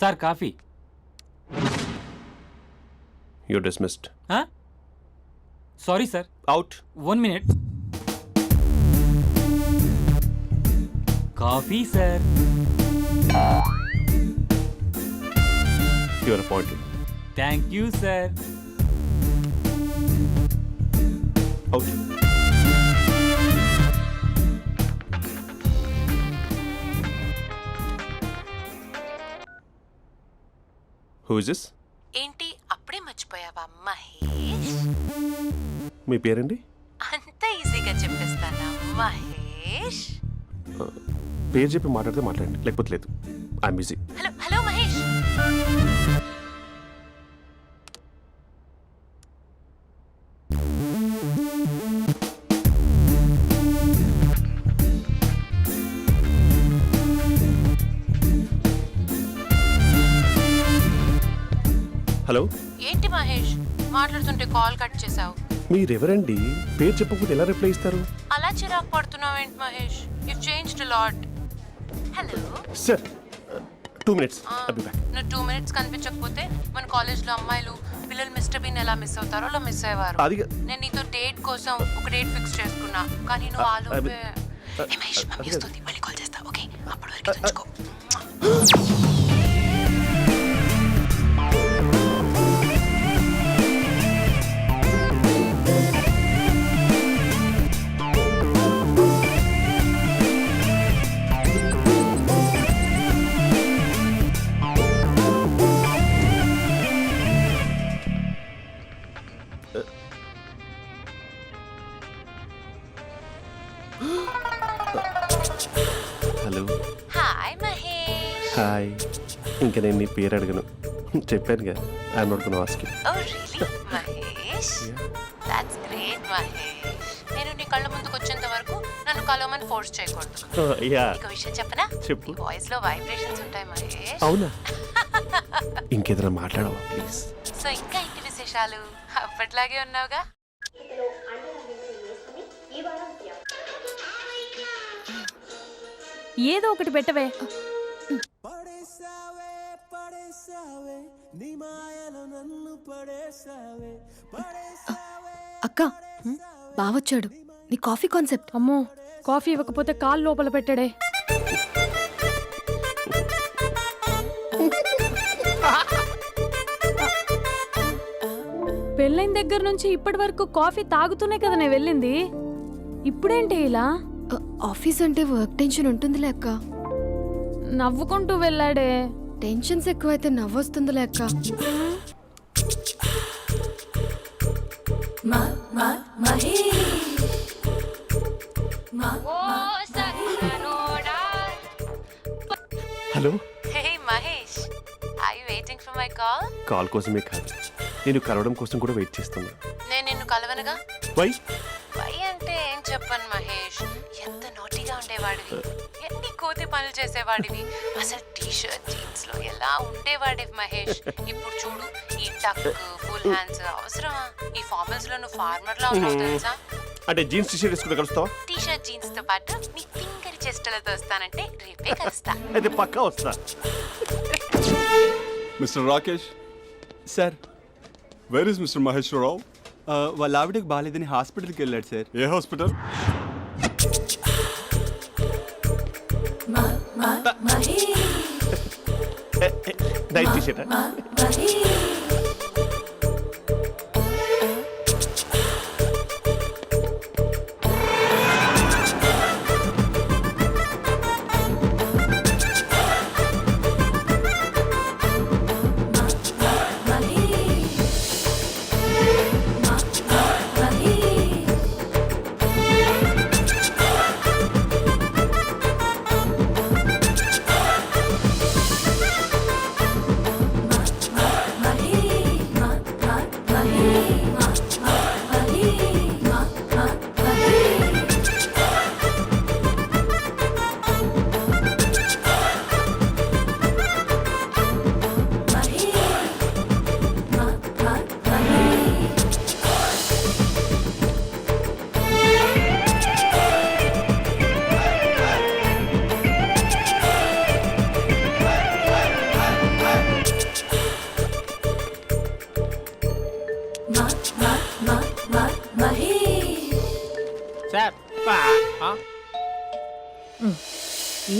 Sir coffee. You're dismissed. Sorry sir. Out. 1 minute. Coffee sir. You're appointed. Thank you sir. Out. Who is this? ఏంటి అప్పుడే మర్చిపోయావా మహేష్? మీ పేరండి? అంత ఈజీగా చెప్పేస్తానా మహేష్? పేరు చెప్పి మాట్లాడితే మాట్లాడండి, లేకపోతే లేదు. I'm busy. Hello hello Mahesh. Hello. ఏంటి మహేష్ మాట్లాడుతుంటే కాల్ కట్ చేసావు? మీరెవరండి? పేరు చెప్పకపోతే ఎలా రిప్లై ఇస్తారు? అలా చిరాకు పడుతున్నావు ఏంటి Mahesh? You changed lot. Hello sir 2 minutes. I'll be back. నువ్వు 2 minutes కనిపించకపోతే మన కాలేజ్లో అమ్మాయిలు పిల్లలు మిస్టర్ బీన్ ఎలా మిస్ అవుతారో అలా మిస్ అయ్యేవారు. అది నేను నీతో డేట్ కోసం ఒక డేట్ ఫిక్స్ చేసుకున్నా, కానీ నువ్వు ఆలోపే. మహేష్ మమ్మీ వస్తుంది, మళ్ళీ కాల్ చేస్తా. ఓకే అప్పటి వరకు తెచ్చుకో. హలో. హాయ్ మహేష్. హాయ్. ఇంకా నేను నీ పేరు అడగను, చెప్పానుగా. I'm not gonna ask you. Oh really Mahesh? That's great Mahesh. నేను నీ కళ్ళ ముందుకు వచ్చేంత వరకు నన్ను కలవమని ఫోర్స్ చేయకూడదు. యా. నీకు విషయం చెప్పనా? చెప్పు. వాయిస్ లో వైబ్రేషన్స్ ఉంటాయి మహేష్. అవునా? ఇంకేదైనా మాట్లాడవా ప్లీజ్? సో ఇంకా ఇంటి విశేషాలు అప్పట్లాగే ఉన్నావుగా? ఏదో ఒకటి పెట్టవే. అక్క బావొచ్చాడు. నీ కాఫీ కాన్సెప్ట్. అమ్మో, కాఫీ ఇవ్వకపోతే కాలు లోపల పెట్టాడే. పెళ్ళైన దగ్గర నుంచి ఇప్పటి వరకు కాఫీ తాగుతూనే కదా నేను వెళ్ళింది. ఇప్పుడేంటి ఇలా? ఆఫీస్ అంటే వర్క్ టెన్షన్ ఉంటుందిలే అక్క. నవ్వుకుంటూ వెళ్ళాడే. టెన్షన్స్ ఎక్కువైతే నవ్వొస్తుందిలే అక్క. Hello. Hey Mahesh, are you waiting for my call? Call కోసమే కాదు, నేను కలవడం కోసం కూడా వెయిట్ చేస్తున్నా. నేను నిన్ను కలవనుగా. వై? వై అంటే ఏం చెప్పను మహేష్. ఎంత నోటిగా ఉండేవాడివి, ఎన్ని కోతి పనులు చేసేవాడివి. అసలు టీ షర్ట్ జీన్స్ లో ఎలా ఉండేవాడివి మహేష్. ఇప్పుడు చూడు, ఈ టక్ ఫుల్ హ్యాండ్స్ అవసరమా? ఈ ఫార్మల్స్ లో నువ్వు ఫార్మర్ లా ఉన్నావు తెలుసా? అంటే జీన్స్ టీ-షర్ట్ వేసుకుంటే కలుస్తావా? టీ షర్ట్ జీన్స్ తో పాటు నీ ఫింగర్ చెస్టలతో వస్తానంటే రేపే కలుస్తా. అయితే పక్కా వస్తా. Mister Rakesh. Sir, where is mister Maheshwara Rao? వాళ్ళ ఆవిడకి బాగాలేదని హాస్పిటల్కి వెళ్ళాడు సార్. ఏ హాస్పిటల్? Night T-shirt.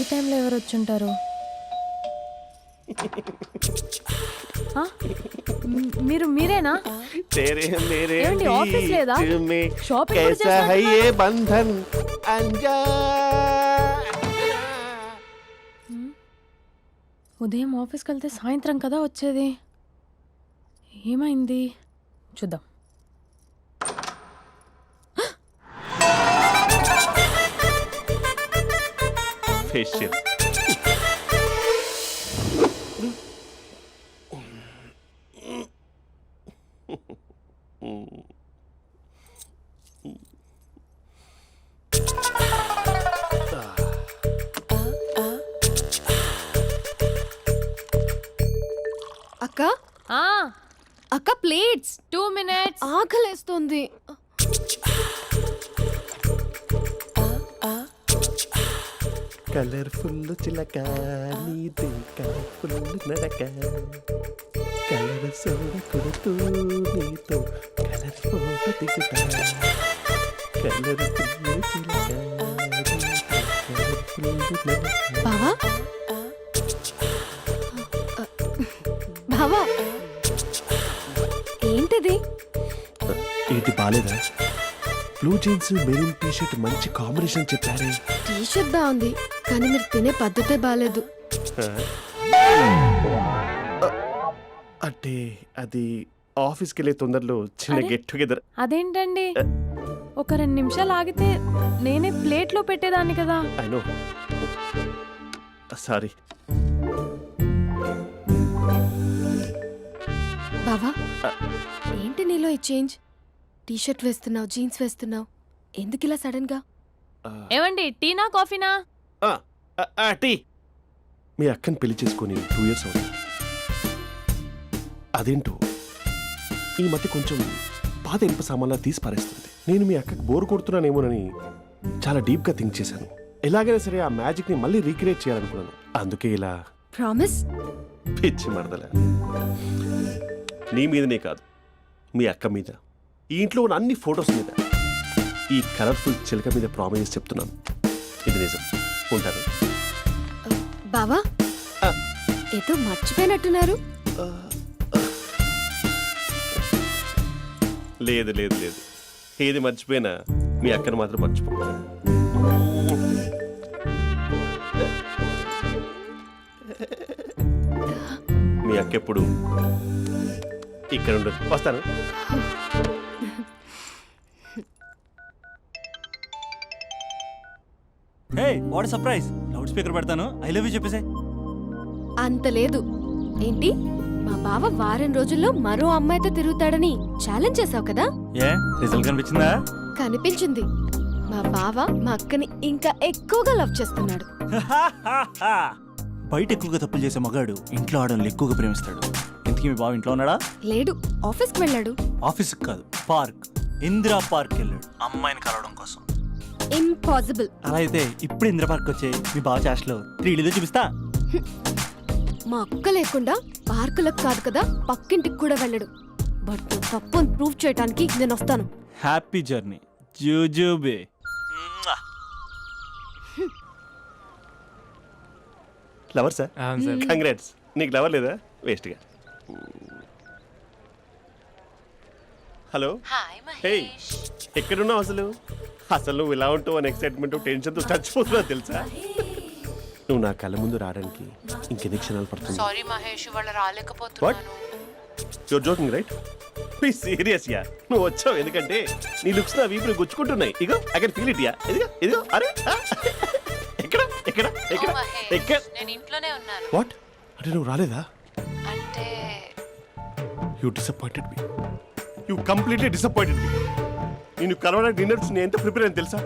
ఈ టైంలో ఎవరు వచ్చుంటారు? ఆ? మీరేనా? तेरे मेरे ఏమండి, ఆఫీస్ లేదా? बीच में షాపింగ్ కూడా कैसा है చేస్తున్నారు? ये बंधन अंजा ఉదయం ఆఫీస్కి వెళ్తే సాయంత్రం కదా వచ్చేది. ఏమైంది చూద్దాం. फेशियल అక్క ఆ, అక్క ప్లేట్స్ 2 minutes. ఆకలేస్తుంది. కలర్ఫుల్ చిలక నీది కలర్ఫుల్ నడక కలర్ సోడ కొడుతూ నీతో కలర్ ఫోటో దిగుతా కలర్ఫుల్ చిలక కలర్ఫుల్ నడక. బావా బావా ఏంటిది? ఏంటి బాలేదా? Blue jeans maroon T shirt మంచి కాంబినేషన్ చెప్పారే. టీ షర్ట్ బాగుంది కానీ మీరు తినే పద్ధతే బాగాలేదు. అంటే అది ఆఫీస్కి వెళ్ళే తొందరలో చిన్న అరే? Get together. అదేంటండి, ఒక 2 నిమిషాలు ఆగితే నేనే ప్లేట్లో పెట్టేదాన్ని కదా. I know, sorry. బావా ఏంటి నీలో ఈ చేంజ్? టీ షర్ట్ వేస్తున్నావు, జీన్స్ వేస్తున్నావు, ఎందుకు ఇలా సడన్ గా? ఏమండి, టీనా కాఫీనా? టీ. మీ అక్కని పెళ్లి చేసుకొని 2 years అవుతుంది. అదేంటో ఈ మధ్య కొంచెం పాత ఇనుప సామాన్లా తీసి పారేస్తుంది. నేను మీ అక్కకి బోర్ కొడుతున్నానేమోనని చాలా డీప్గా థింక్ చేశాను. ఎలాగైనా సరే ఆ మ్యాజిక్ని మళ్ళీ రీక్రియేట్ చేయాలనుకున్నాను. అందుకే ఇలా ప్రామిస్? పిచ్చి మరదల. నీ మీదనే కాదు, మీ అక్క మీద, ఈ ఇంట్లో ఉన్న అన్ని ఫొటోస్ మీద, ఈ కలర్ఫుల్ చిలక మీద ప్రామిస్ చెప్తున్నాను. ఇది నిజం. ఉంటాను. బావా ఆ. ఏదో మర్చిపోయినట్టున్నారు. లేదు లేదు లేదు, ఏది మర్చిపోయినా మీ అక్కను మాత్రం మర్చిపో. మీ అక్క ఎప్పుడు ఇక్కడ ఉండదు. వస్తాను. Hey what surprise. Loud speaker పెడతాను, ఐ లవ్ యూ చెప్పేసే. అంత లేదు. ఏంటి, మా బావ వారం రోజుల్లో మరో అమ్మాయితో తిరుగుతాడని ఛాలెంజ్ చేసావు కదా? ఏ రిజల్ట్ కనిపించిందా? కనిపించింది. మా బావ మా అక్కని ఇంకా ఎక్కువగా లవ్ చేస్తున్నాడు. బయట ఎక్కువగా తప్పులు చేసే మగాడు ఇంట్లో ఆడవాళ్ళు ఎక్కువగా ప్రేమిస్తాడు. ఇంతకీ మీ బావ ఇంట్లో ఉన్నాడా? లేడు, ఆఫీస్కి వెళ్ళాడు. ఆఫీస్కి కాదు, పార్క్, ఇందిరా పార్క్ వెళ్ళాడు అమ్మాయిని కలవడం కోసం. ఇంపాసిబుల్. అలా అయితే ఇప్పుడు ఇందిరా పార్క్ వచ్చే మీ బావ చాష్లో 3Dలో చూపిస్తా. మా అక్క లేకుండా పార్కులకు కాదు కదా పక్కింటికి కూడా వెళ్ళడు. బట్ నువ్వు తప్పు అని ప్రూవ్ చేయడానికి నేను వస్తాను. హ్యాపీ జర్నీ జూజూబే. Lover sir, congrats. నీకు లవర్ లేదా? వేస్ట్గా. హలో. Hi hey, Mahesh. ఎక్కడున్నావు అసలు? అసలు నువ్వు ఇలా ఉంటావు అని ఎక్సైట్మెంట్ టెన్షన్తో చచ్చిపోతున్నా తెలుసా? నువ్వు నా కళ్ళ ముందు రావడానికి ఇంకెన్ని క్షణాలు పడుతుంది? సారీ మహేష్, ఇవాళ రాలేకపోతున్నాను. You're joking right? Be serious ya. నువ్వు వచ్చావు ఎందుకంటే నీ లుక్స్ నా వీపుని గుచ్చుకుంటున్నాయి. ఇగో I can feel it ya. ఇదిగో ఇదిగో. అరే ఎక్కడ ఎక్కడ ఎక్కడ ఓ మహేష్, ఎక్కడ? నేను ఇంట్లోనే ఉన్నాను. వాట్ అంటే నువ్వు రాలేదా? అంటే you disappointed me. You completely disappointed me. నేను కరోనా డిన్నర్స్ నేను ఎంత ప్రిపేర్ అని తెలుసా?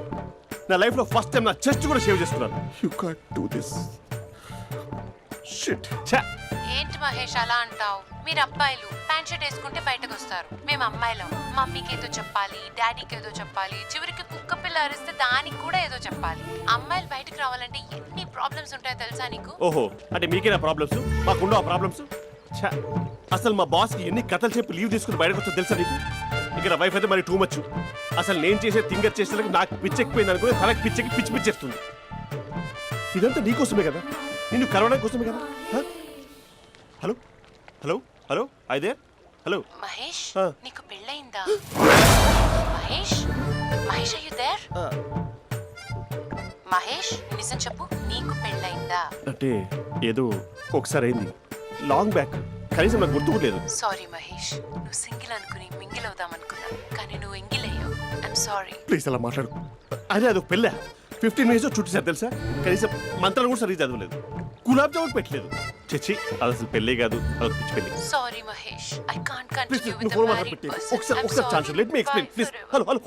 నా లైఫ్లో ఫస్ట్ టైం నా చెస్ట్ కూడా షేవ్ చేసుకున్నాను. You can't do this shit. ఏంటి మహేష్ అలా అంటావు? మీరు అబ్బాయిలు ప్యాంట్ షర్ట్ వేసుకుంటే బయటకు వస్తారు. మేము అమ్మాయిలం మమ్మీకి ఏదో చెప్పాలి, డాడీకి ఏదో చెప్పాలి, చివరికి కుక్క పిల్ల అరిస్తే దానికి కూడా ఏదో చెప్పాలి. అమ్మాయిలు బయటకు రావాలంటే ఎన్ని ప్రాబ్లమ్స్ ఉంటాయో తెలుసా నీకు? ఓహో, అంటే మీకేనా ప్రాబ్లమ్స్? మాకుండా ఆ ప్రాబ్లమ్స్? అసలు మా బాస్కి ఎన్ని కథలు చెప్పి లీవ్ తీసుకుని బయటకు వచ్చా తెలుసా నీకు? ఇక్కడ వైఫ్ అయితే మరి టూ మచ్. అసలు నేను చేసే థింగర్ చేసేందుకు నాకు పిచ్చెక్కిపోయింది అనుకుని తనకి పిచ్చెక్కి పిచ్చి పిచ్చేస్తుంది. ఇదంతా నీకోసమే కదా, నిన్ను కలవడం కోసమే కదా. హ? హలో హలో హలో అయితే హలో. మహేష్ ఆ. నీకు పెళ్ళయిందా? Mahesh Mahesh are you there? మహేష్ నిజం చెప్పు, నీకు పెళ్ళయిందా? అంటే ఏదో ఒకసారి అయింది, లాంగ్ బ్యాక్, కనీసం నాకు గుర్తు కూడా లేదు. సారీ మహేష్, నువ్వు సింగిల్ అనుకుని మింగిల్ అవుదాం అనుకున్నా, కానీ నువ్వు ఎంగిల్ అయ్యావు. I'm sorry. ప్లీజ్ అలా మాట్లాడు. అదే అదొక పెళ్ళ 15 మినిట్స్ చుట్టేసారు తెలుసా, కనీసం మంత్రాలు కూడా సరిగ్గా చదవలేదు, గులాబ్ జామున్ పెట్టలేదు. చచ్చి అది అసలు పెళ్ళే కాదు, అదొక పిచ్చి పెళ్ళి. Sorry Mahesh, I can't please continue నువ్వు విత్ ఫోన్ ద మాట్లాడి మ్యారీడ్ పెట్టి పర్సన్. ఒకసారి chance let me explain please. Hello hello.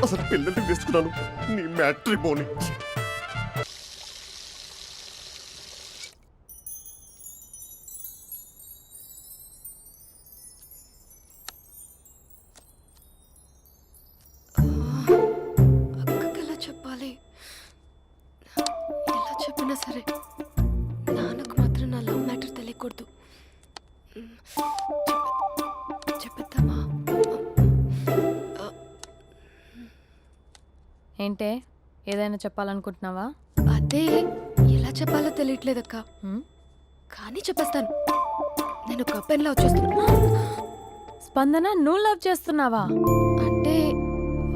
అసలు పిల్లల్ని తీసుకున్నాను నీ మ్యాట్రిమోని. అక్కకి ఎలా చెప్పాలి? ఎలా చెప్పినా సరే నాన్నకు మాత్రం నా లవ్ మ్యాటర్ తెలియకూడదు. చెప్పేద్దామా? ఏంటే ఏదైనా చెప్పాలనుకుంటున్నావా? అదే ఎలా చెప్పాలో తెలియట్లేదక్క, హ్మ్? కానీ చెప్పేస్తాను. నేను ఒక అబ్బాయిని లవ్ చేస్తున్నా. స్పందన, నువ్వు లవ్ చేస్తున్నావా? అంటే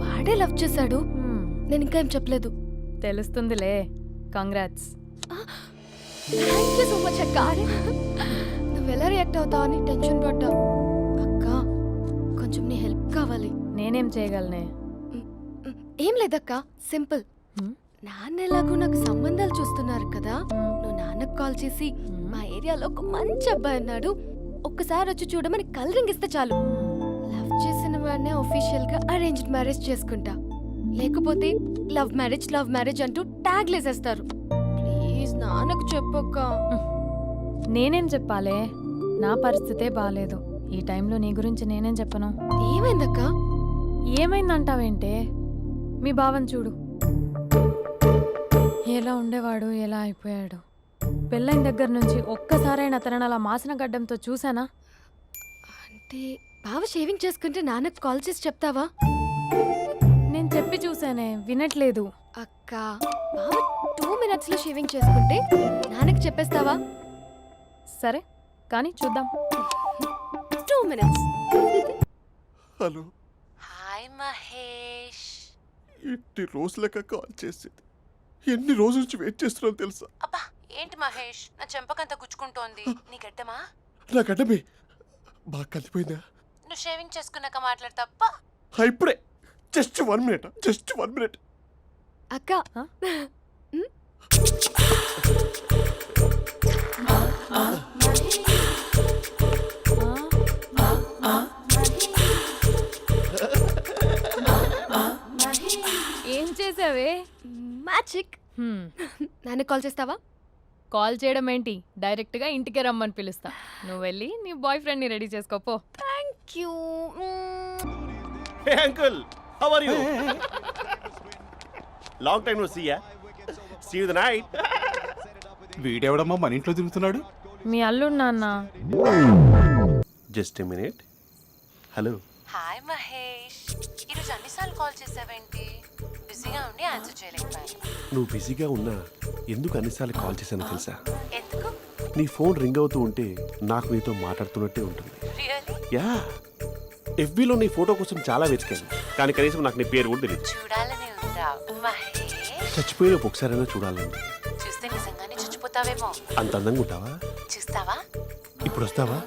వాడే లవ్ చేశాడు, హ్మ్, నేను ఇంకా ఏం చెప్పలేదు. తెలుస్తుందిలే. Congrats. Thank you so much అక్క. నువ్వు ఎలా రియాక్ట్ అవుతావు అని టెన్షన్ పడ్డా. అక్క కొంచెం నీ హెల్ప్ కావాలి. నేనేం చేయగలనే? ఏం లేదక్క, సింపుల్. హ్మ్? నాన్న ఎలాగో నాకు సంబంధాలు చూస్తున్నారు కదా, నువ్వు నాన్నకు కాల్ చేసి మా ఏరియాలో ఒక మంచి అబ్బాయి అన్నాడు, ఒక్కసారి వచ్చి చూడమని కలరింగ్ ఇస్తే చాలు. లవ్ చేసిన వాడినే ఒఫీషియల్ గా అరేంజ్డ్ మ్యారేజ్ చేసుకుంటా, లేకపోతే లవ్ మ్యారేజ్ అంటూ ట్యాగ్ లేసేస్తారు. ప్లీజ్ నాన్నకు చెప్పక్క. నేనేం చెప్పాలే? నా పరిస్థితే బాలేదు. ఈ టైంలో నీ గురించి నేనేం చెప్పను? ఏమైందక్క? ఏమైందంటావేంటే? మీ భావం చూడు, ఎలా ఉండేవాడు, ఎలా అయిపోయాడు. పెళ్ళైన దగ్గర నుంచి ఒక్కసారైనా తనని అలా మాసిన గడ్డంతో చూసానా? అంటే బావ షేవింగ్ చేసుకుంటే నాన్నకు కాల్ చేసి చెప్తావా? నేను చెప్పి చూసానే, వినట్లేదు. అక్క బావ 2 minutes లో షేవింగ్ చేసుకుంటే నాన్నకి చెప్పేస్తావా? సరే కానీ చూద్దాం. 2 minutes. హలో. హాయ్ మహేష్. ఎన్ని రోజులక కాల్ చేసేది, ఎన్ని రోజుల నుంచి వెయిట్ చేస్తున్నాను తెలుసా? అబ్బా ఏంటి మహేష్, నా చెంపకంత గుచ్చుకుంటోంది. నీ గడ్డమా? నా గడ్డమే బాగా కలిపోయిందా? నువ్వు షేవింగ్ చేసుకున్నాక మాట్లాడు తప్ప. ఇప్పుడే జస్ట్ 1 minute. అక్క ఏం చేసావే? మ్యాజిక్. నాన్నకు కాల్ చేస్తావా? కాల్ చేయడం ఏంటి, డైరెక్ట్గా ఇంటికే రమ్మని పిలుస్తా. నువ్వు వెళ్ళి నీ బాయ్ ఫ్రెండ్ని రెడీ చేసుకోపో. Thank you. Hey uncle, how are you? Long time no see ya. See you the night. వీడెవడమ్మా మన ఇంట్లో తిరుగుతున్నాడు? మీ అల్లుడు నాన్న. Just a minute. Hello. Hi Mahesh, ఈరోజు అన్నిసార్లు కాల్ చేసావేంటి? బిజీగా ఉండి ఆన్సర్ చేయలేకపోయాను. నువ్వు బిజీగా ఉన్నా ఎందుకు అన్నిసార్లు కాల్ చేశానో తెలుసా? ఎందుకు? నీ ఫోన్ రింగ్ అవుతూ ఉంటే నాకు నీతో మాట్లాడుతున్నట్టే ఉంటుంది. రియల్లీ? యా, ఎఫ్బీలో నీ ఫోటో కోసం చాలా వెతికాను, కానీ కనీసం నాకు నీ పేరు కూడా తెలియదు. చూడాలని ఉందా మహేష్? చచ్చిపోయిన ఒకసారైనా చూడాలండి. చూస్తే నిజంగానే చచ్చిపోతావేమో. అంత అందంగా ఉంటావా? చూస్తావా? ఇప్పుడు వస్తావా?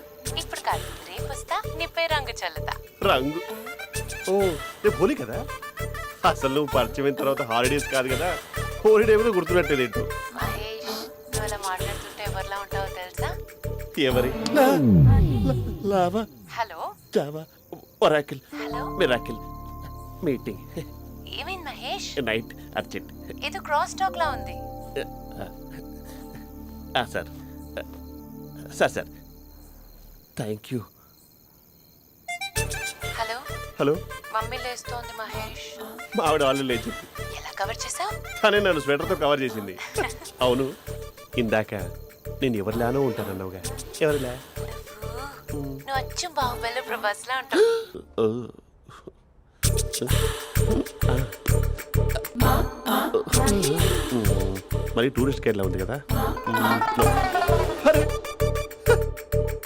ఇప్పుడు కాదు, రేపు వస్తా, నీపై రంగు చల్లుతా. రంగు? ఓ రేపు హోలీ కదా. అసలు నువ్వు పరిచయం తర్వాత హాలిడేస్ కాదు కదా, హోలిడే కూడా గుర్తున్నట్టేది ఏంటో. మహేష్, నువ్వు అలా మాట్లాడుతుంటే ఎవరిలా ఉంటావో తెలుసా? ఎవరి? Lava, hello java, oracle, hello, miracle, meeting, ఏమైంది మహేష్? Night, urgent. ఏదో క్రాస్ టాక్ లా ఉంది. Sir sir sir thank you. Hello hello, mummy లేస్తోంది మహేష్. మా ఆవిడ వాళ్ళు లేచి ఎలా కవర్ చేసావు? తనే నన్ను స్వెటర్తో కవర్ చేసింది. అవును, ఇందాక నేను ఎవరిలానో ఉంటానన్నావుగా, ఎవరిలా? నువ్వు అచ్చం బాహుబలి ప్రభాస్ లా ఉంటావు. మరి టూరిస్ట్ గైడ్లా ఉంది కదా. No. అరే,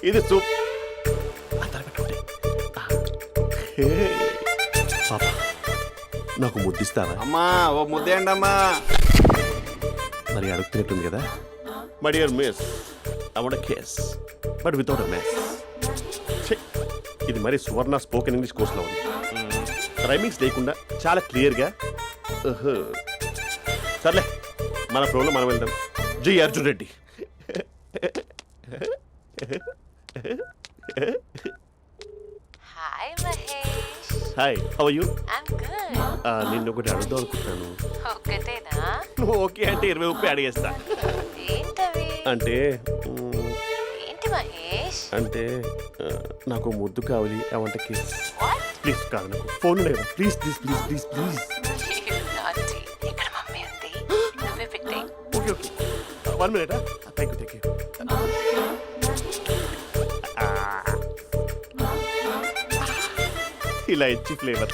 ఇది సూప్. అందరూ పెట్టుకోండి. హే, పాప నాకు ముద్దిస్తావా? అమ్మా ఓ ముద్దేయండి అమ్మా. మరి అడుగుతున్నట్టుంది కదా. My dear miss, I want kiss but without a mess. ఇది మరి సువర్ణ స్పోకెన్ ఇంగ్లీష్ కోర్సులో ఉంది. రైమింగ్స్ లేకుండా చాలా క్లియర్గా. సర్లే, మన ప్రోలో మనం వెళ్దాం. జై Arjun Reddy. Hi Mahesh. Hi, how are you? I'm good. నిన్ను ఒకటి అడుగుదాం అనుకుంటున్నాను. ఒక్కటేనా? నువ్వు ఓకే అంటే 20 అడిగేస్తా. ఏంటవి? అంటే ఏంటి మహేష్? అంటే నాకు ముద్దు కావాలి. I want kiss. What? Please కాదు, నాకు ఫోన్ లేదా? Please please please please please. నాటి. ఇక్కడ మమ్మీ ఉంది, నువ్వే పెట్టే. Okay okay, 1 minute. Thank you. ఇలా ఇచ్చి ఫ్లేవర్.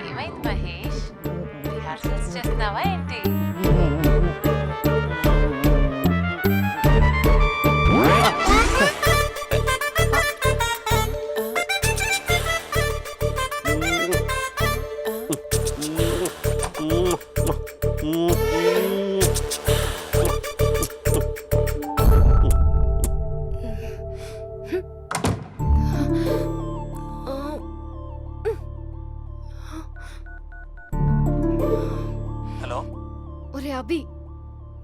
ఏమైంది మహేష్? రిహార్సల్స్ చేస్తున్నావా ఏంటి? హలో. ఒరే అభి,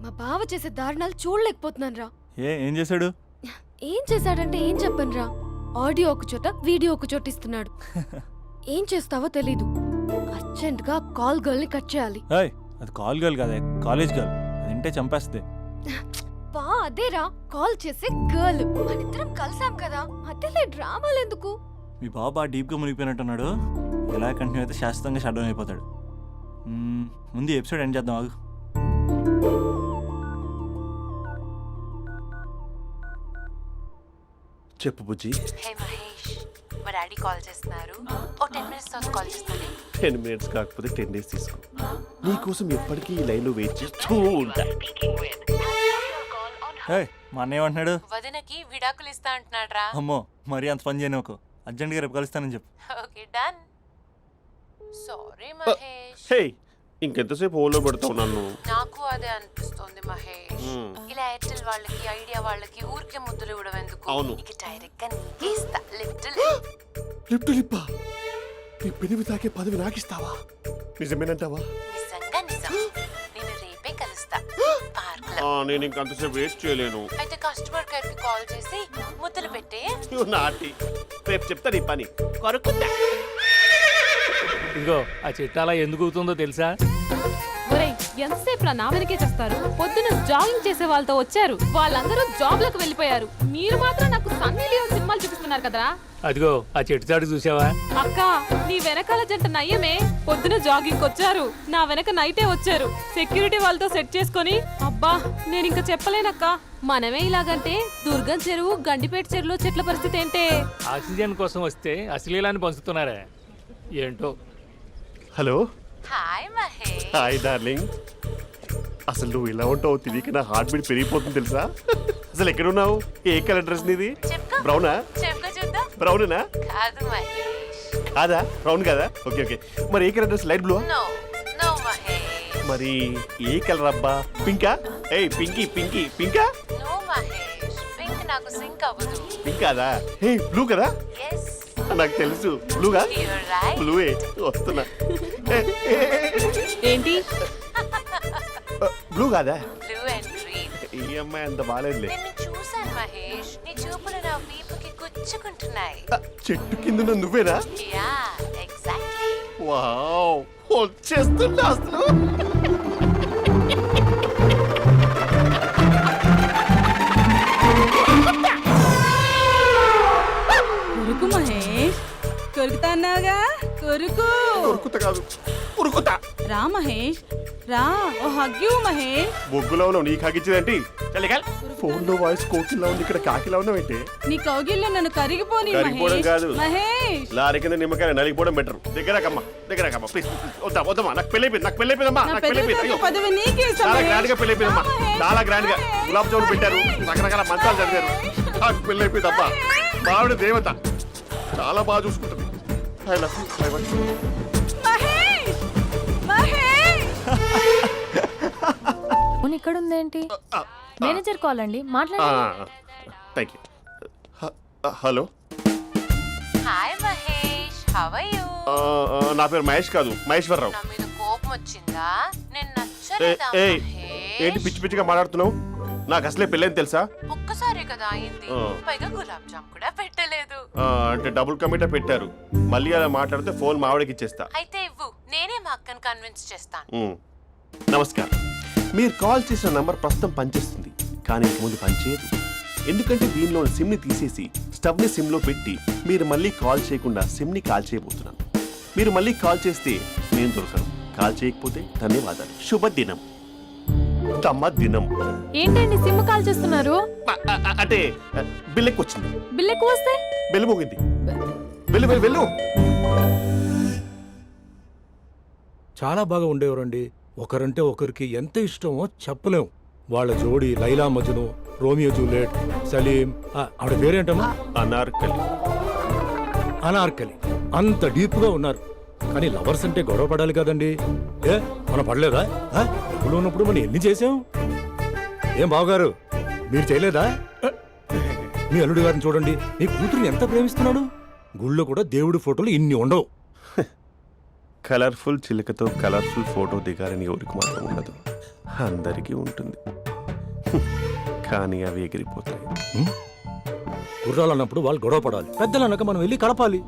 మా బావ చేసే దారుణాలు చూడలేకపోతున్నాను రా. ఏం చేశాడు? ఏం చేశాడంటే ఏం చెప్పను రా. ఆడియో ఒక చోట, వీడియో ఒక చోట ఇస్తున్నాడు. ఏం చేస్తావో తెలీదు. అర్జెంట్ గా కాల్ గర్ల్ ని కట్ చేయాలి. ఏయ్, అది కాల్ గర్ల్ కాదే, కాలేజ్ గర్ల్. అది వింటే చంపేస్తుంది. బా అదేరా, కాల్ చేసే గర్ల్. మనిద్దరం కలిసాం కదా, మధ్యలో డ్రామాలు ఎందుకు? మీ బాబు బాగా డీప్గా మునిగిపోయినట్టున్నాడు. ఎలా కంటిన్యూ అయితే శాశ్వతంగా షట్ డౌన్ అయిపోతాడు. ముందు ఎపిసోడ్ ఎండ్ చేద్దాం, ఆగు. చెప్పు బుజ్జి. హే మహేష్, మా డాడీ కాల్ చేస్తున్నారు. ఓ 10 minutes తర్వాత కాల్ చేస్తానే. 10 minutes కాకపోతే 10 days తీసుకో. నీకోసం ఎప్పటికీ ఈ లైన్లో వెయిట్ చేస్తూ ఉంటా. ఏయ్, మా అన్నయ్య ఏమంటున్నాడు? వదినకి విడాకులు ఇస్తా అంటున్నాడు రా. అమ్మో, మరీ అంత పని చేయను. ఒక అర్జెంట్గా రేపు కలుస్తానని చెప్పు. Okay done. సారీ మహేష్. హే, ఇంకెంతసేపు హోల్లో పెడతావు నన్ను? నాకు అదే అనిపిస్తోంది మహేష్. ఇలా ఎయిర్టెల్ వాళ్ళకి, ఐడియా వాళ్ళకి ఊరికే ముద్దులు ఇవ్వడం ఎందుకు? అవును. ఇక డైరెక్ట్ గా నీకే ఇస్తా. లిటిల్ లిప్ టు లిప్పా? నీ పెనివి తాకే పదవి నాకిస్తావా? నిజమేనంటావా? నిజంగా నిజం. నేను రేపే కలుస్తా పార్క్ లో. నేను ఇంకంతసేపు వెయిట్ చేయలేను. అయితే కస్టమర్ కేర్ కి కాల్ చేసి ముద్దులు పెట్టే. నువ్వు నాటి. రేపు చెప్తా నీ పని. కొరుకుందా. ఇదిగో ఆ చెట్టు అలా ఎందుకు అవుతుందో తెలుసా? ఒరేయ్, ఎంతసేపు నా వెనకే చేస్తారు? పొద్దున జాగింగ్ చేసే వాళ్ళతో వచ్చారు, వాళ్ళందరూ జాబ్లకు వెళ్ళిపోయారు. మీరు మాత్రం నాకు సన్నీ లియోన్ సినిమాలు చూపిస్తున్నారు కదరా. అదిగో ఆ చెట్టు చాటు చూసావా? అక్క, నీ వెనకాల జంట నయ్యమే. పొద్దున జాగింగ్ వచ్చారు, నా వెనక నైటే వచ్చారు. సెక్యూరిటీ వాళ్ళతో సెట్ చేసుకొని, అబ్బా నేను ఇంకా చెప్పలేనక్క. మనమే ఇలాగంటే దుర్గం చెరువు, గండిపేట చెరువులో చెట్ల పరిస్థితి ఏంటే? ఆక్సిజన్ కోసం వస్తే అశ్లీలాన్ని పంచుతున్నారా ఏంటో. Hello. Hi Mahesh. Hi darling. అసలు నువ్వు ఇలా ఉంటావు తిరిగి నా హార్ట్ బీట్ పెరిగిపోతుంది తెలుసా? అసలు ఎక్కడున్నావు? ఏ కలర్ డ్రెస్ నీది? చెప్పుకో. బ్రౌనా? చెప్పుకో చూద్దాం. బ్రౌనేనా? కాదు మహేష్. కాదా? బ్రౌన్ కదా? Okay okay. మరి ఏ colour dress? Light blue? No no Mahesh. మరి ఏ కలర్ అబ్బా? పింకా? ఏయ్ పింకీ పింకీ పింకా? నో మహేష్, పింక్ నాకు సింక్ అవ్వదు. పింక్ కాదా? హే బ్లూ కదా? ఎస్, నాకు తెలుసు. బ్లూగా? You're right. బ్లూవే వస్తున్నా. ఏంటి? బ్లూ కాదా? Blue and green. ఈ అమ్మాయి అంత బాగాలేదులే. నిన్ను చూశాను మహేష్, నీ చూపులు నా వీపుకి గుచ్చుకుంటున్నాయి. చెట్టు కింద నువ్వేనా? Yeah exactly. వావ్, వచ్చేస్తున్నా అసలు. కొరుకు మహేష్, కొరుకుతా అన్నావుగా, కొరుకు. ఉరుకుతా కాదు, ఉరుకుతా. రా మహేష్, రా ఓ హగ్గు మహేష్. బొగ్గులో ఉన్నావు నీకు హగిచ్చిందేంటి ఫోన్లో వాయిస్ కోకిలా ఉంది, ఇక్కడ కాకిలా ఉన్నావు ఏంటి? నీ కౌగిల్లో నన్ను కరిగిపోని కరిగిపోవడం మహేష్. కాదు. మహేష్ లారీ కింద నిమ్మకాయ నలిగిపోవడం బెటర్. దగ్గరకమ్మా ప్లీజ్ వద్దా వద్దమ్మా, నాకు పెళ్ళైపోయిందమ్మా, నా నాకు పెద్ద పెళ్ళైపోయింది. అయ్యో పదవి నీకే ఇస్తా చాలా మహేష్. గ్రాండ్ గా పెళ్ళైపోయిందమ్మా, రా మహేష్. చాలా గ్రాండ్ గా మహేష్. గులాబ్ జామున్ పెట్టారు, రకరకాల మంచాలు చదివారు. నాకు పెళ్ళైపోయిందమ్మా, మావిడ దేవత, చాలా బాగా చూసుకుంటుంది. I love you. I want you. Mahesh Mahesh ఇక్కడ ఉందేంటి? మేనేజర్ కాల్ అండి, మాట్లాడండి. Thank you. Hello, hi Mahesh, how are you? నా పేరు మహేష్ కాదు, మహేశ్వరరావు. నా మీద కోపం వచ్చిందా? నేను నచ్చలేదా ఏయ్, ఏంటి మహేష్? పిచ్చి పిచ్చిగా మాట్లాడుతున్నావు? నాకు అసలే పెళ్ళని తెలుసా? ఒక్కసారి కదా అయింది, పైగా గులాబ్ జామ్ కూడా పెట్టలేదు. అంటే డబుల్ కమిటా పెట్టారు. మళ్ళీ అలా మాట్లాడితే ఫోన్ మావిడకి ఇచ్చేస్తా. అయితే ఇవ్వు, నేనే మా అక్కని కన్విన్స్ చేస్తాను. నమస్కారం. మీరు కాల్ చేసిన నంబర్ ప్రస్తుతం పనిచేస్తుంది, కానీ ఇంక ముందు పనిచేయదు. ఎందుకంటే దీనిలో సిమ్ని తీసేసి స్టవ్ని సిమ్లో పెట్టి మీరు మళ్ళీ కాల్ చేయకుండా సిమ్ని కాల్ చేయబోతున్నాను. మీరు మళ్ళీ కాల్ చేస్తే నేను దొరకను, కాల్ చేయకపోతే ధన్యవాదాలు. శుభదినం. తమ దినం. ఏంటండి సిమ్ కాల్ చేస్తున్నారు? అంటే బిల్ ఎక్కువ వచ్చింది. బిల్ ఎక్కువ వస్తే బెల్లు మోగింది. వెళ్ళు వెళ్ళు వెళ్ళు. చాలా బాగా ఉండేవారండి. ఒకరంటే ఒకరికి ఎంత ఇష్టమో చెప్పలేం. వాళ్ళ జోడి లైలా మజ్ను, రోమియో జూలియట్, సలీం, ఆవిడ పేరేంటమ్మా? అనార్కలి. అనార్కలి. అంత డీప్ గా ఉన్నారు. కానీ లవర్స్ అంటే గొడవ పడాలి కదండి. మనం పడలేదా? డబ్బులు ఉన్నప్పుడు మనం ఎన్ని చేసాం? ఏం బావగారు, మీరు చేయలేదా? మీ అల్లుడి గారిని చూడండి, మీ కూతురుని ఎంత ప్రేమిస్తున్నాడు. గుళ్ళో కూడా దేవుడి ఫోటోలు ఇన్ని ఉండవు. కలర్ఫుల్ చిలుకతో కలర్ఫుల్ ఫోటో దిగాలని ఎవరికి మాత్రం ఉండదు, అందరికీ ఉంటుంది. కానీ అవి ఎగిరిపోతాయి. గుర్రాలు అన్నప్పుడు వాళ్ళు గొడవ పడాలి, పెద్దలు అన్నాక మనం వెళ్ళి కలపాలి.